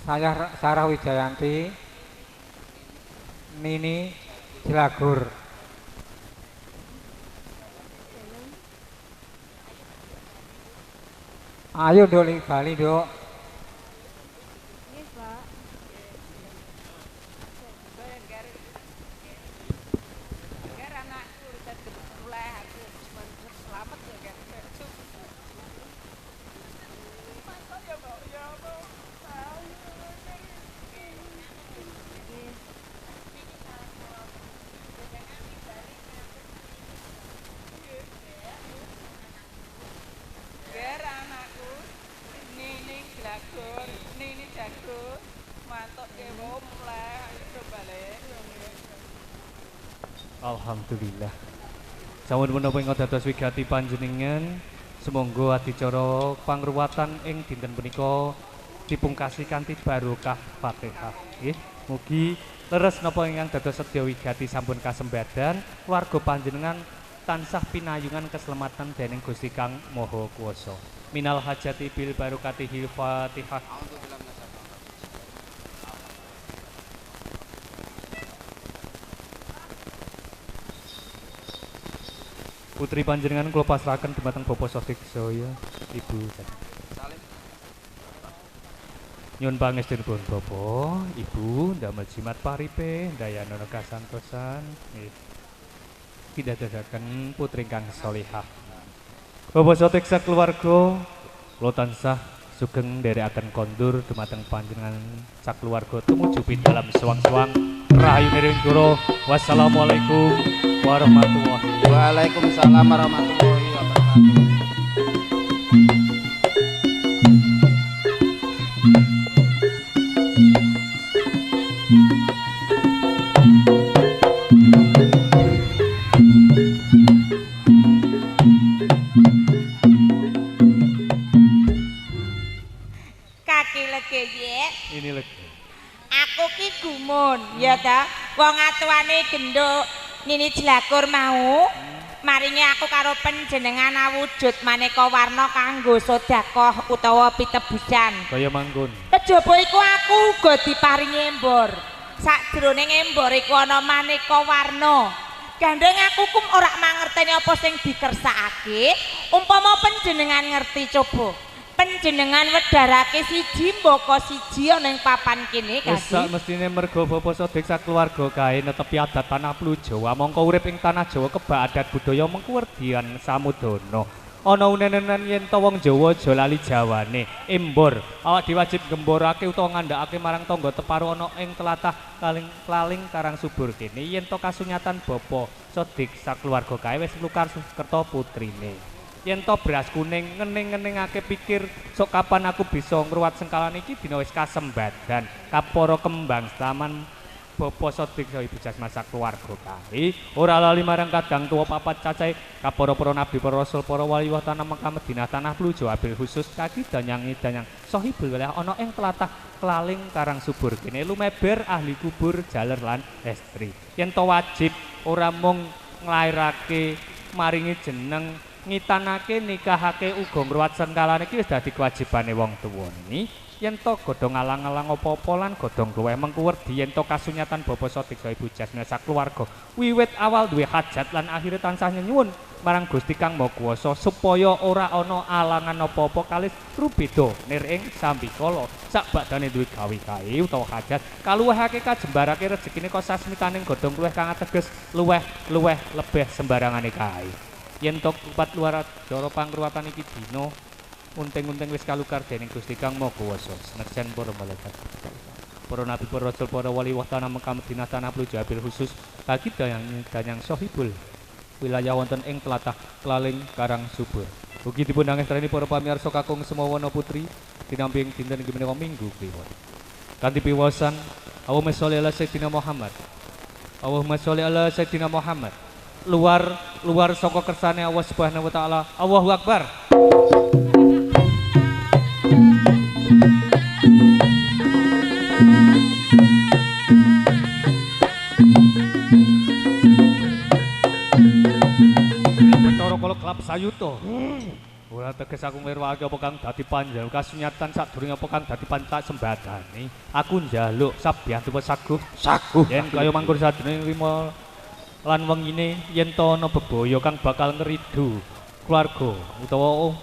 saya Sarah Wijayanti Nini Jlagur. Ayo doli Bali, Dok. Alhamdulillah. Sampun menapa ing dados wigati panjenengan, sumangga adicara pangruwatan ing dinten punika dipungkasi kanthi barokah Fatihah. Nggih, mugi leres napa ingkang dados sedya wigati sampun kasembadan, warga panjenengan tansah pinayungan keselamatan dening Gusti Kang Maha Kuwasa. Minal hajati bil barokatihil Fatihah. Putri panjenengan kula pasrahaken dumateng Bapak Sotiksoyo, Ibu. Nyuwun pangestunipun Bapak, Ibu, ndamel jimat paripe, dayana kasantosan, nggih. Pidhadhaken putri ingkang salihah. Bapak Sotiksa keluarga, kula tansah sugeng nderekaken kondur dumateng panjenengan sakeluarga tumuju dalam suwang-suwang rahayu nirengkura. Wassalamualaikum warahmatullahi wabarakatuh. Waalaikumsalam warahmatullahi wabarakatuh. Kaki lege ye. Ini lagi. Aku ki gumun, ya ta. Wong atuane genduk Nini Jlagur mau maringi aku karo panjenengan awujud maneka warna kanggo sedekah utawa pitebusan. Kaya mangkun. Kejaba iku aku uga diparingi embor. Sakjroning embor iku ana maneka warna. Gandeng aku kum ora mangerteni apa sing dikersakake. Umpama panjenengan ngerti coba. Panjenengan wedharake siji mbaka siji ana ing papan kene Wis sak mestine merga Bapak Sodik sakeluarga kae netepi adat tanah Plu Jawa. Mongko urip ing tanah Jawa kebak adat budaya mengko werdian samudana. Ana unenenan yen to wong Jawa aja lali jawane. Embor awak diwajib gemborake utawa ngandhakake marang tangga teparo ana ing tlatah Klaling Karang Subur kene yen to kasunyatan Bapak Sodik sakeluarga kae wis lukar kerta putrine. Yen to beras kuning ngening-ngeningake pikir sok kapan aku bisa ngruwat sengkalan iki dina wis kasembadan kapara kembang taman Bapak Sodik saha Ibu Jasma sakeluarga kae ora lali marang kadang tuwa papat cacahe kapara para nabi para rasul para wali wah tanah Mekah Madinah tanah Plu Jawa bil khusus kaki danyang sahibul wilayah ana ing tlatah Klaling Karang Subur kene lumeber ahli kubur jaler lan estri. Yen to wajib ora mung nglairake maringi jeneng ngitanake nikahake uga ngruwat sengkalane iki wis dadi kewajibane wong tuwane. Yen to godhong alang-alang apa-apa lan godhong luweh mengko werdi yen to kasunyatan Bapak Sodik saha Ibu Jasmine sakeluarga wiwit awal duwe hajat lan akhire tansah nyuwun marang Gusti Kang Maha Kuwasa supaya ora ana alangan apa-apa kalis rubeda nir ing sambikala sak badane duwe gawe kae utawa hajat kaluwehake kajembarake rezekine kok sasmitaning godhong luweh kang ateges luweh lebih sembarangane kae. Yen to kupat luar cara pangruwatan iki dina unting-unting wis kalukar dening Gusti Kang Maha Kuwasa senajan para malaikat. para nabi, para rasul, para wali wahtana Mekah Madinah tanah pluju abil khusus bagi danyang sohibul wilayah wonten ing tlatah Klaling Karang Subur. Ugi dipun angestani para pamirsa kakung semono putri dinamping dinten inggih menika Minggu kliwon. Kanthi piwasan Allahumma sholli ala sayyidina Muhammad. Allahumma sholli ala sayyidina Muhammad. Luar saka kersane Allah Subhanahu wa taala. Allahu Akbar. Betara kala kelap sayuta. Ora teges aku nglirwake apa kang dadi panjenengan kasunyatan sadurunge apa kang dadi pancak sembadane. Aku njaluk sabyantu saguh yen kaya mangkur sadurunge rima lan wengine yen to ana bebaya kang bakal ngridu keluarga utawa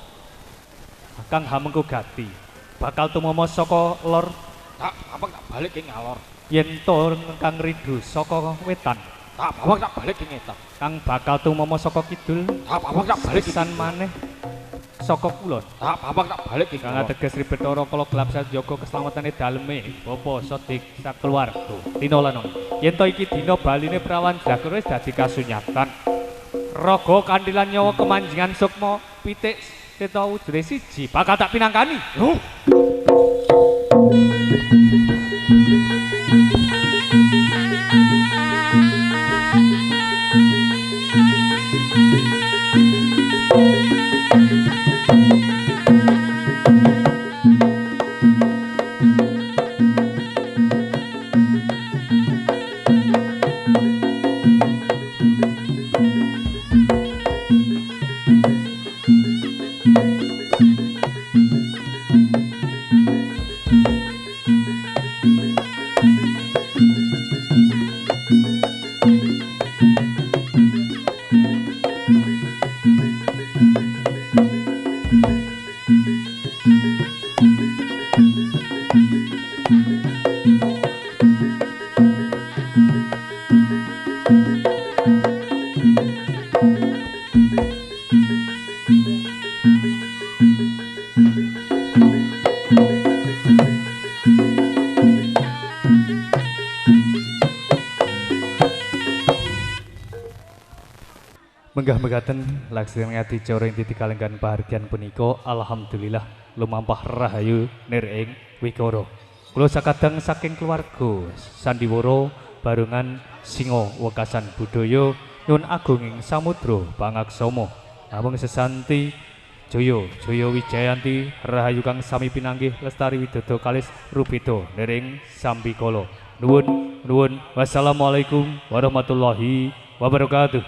kang hamengku gati bakal tumama saka lor Tak bapak tak balik ing ngalor. yen to kang ngridu saka wetan Tak bapak tak balik ing ngetan. kang bakal tumama saka kidul Tak bapak tak balik ing pisan maneh saka kulon Tak bapak tak balik ing kang ngalor. ateges Betara kala gelap sajaga keslametane daleme bapa Sodik sakeluarga dina lan yen to iki dina baline prawan Jagur wis dadi kasunyatan raga kandilan nyawa kemanjingan sukma pitik seta wujure siji bakal tak pinangkani. Menggah-megaten laksmi ngati coreng titik kalenggan pahargyan punika alhamdulillah lumampah rahayu nir ing wikara. Kula sakadang saking keluarga sandiwara barungan singa wekasan budaya nyuwun agung ing samudra pangaksama. Namung sesanti Jaya Wijayanti rahayu kang sami pinanggih lestari widodo kalis rubeda nir ing sambikala. Nuwun wassalamualaikum warahmatullahi wabarakatuh.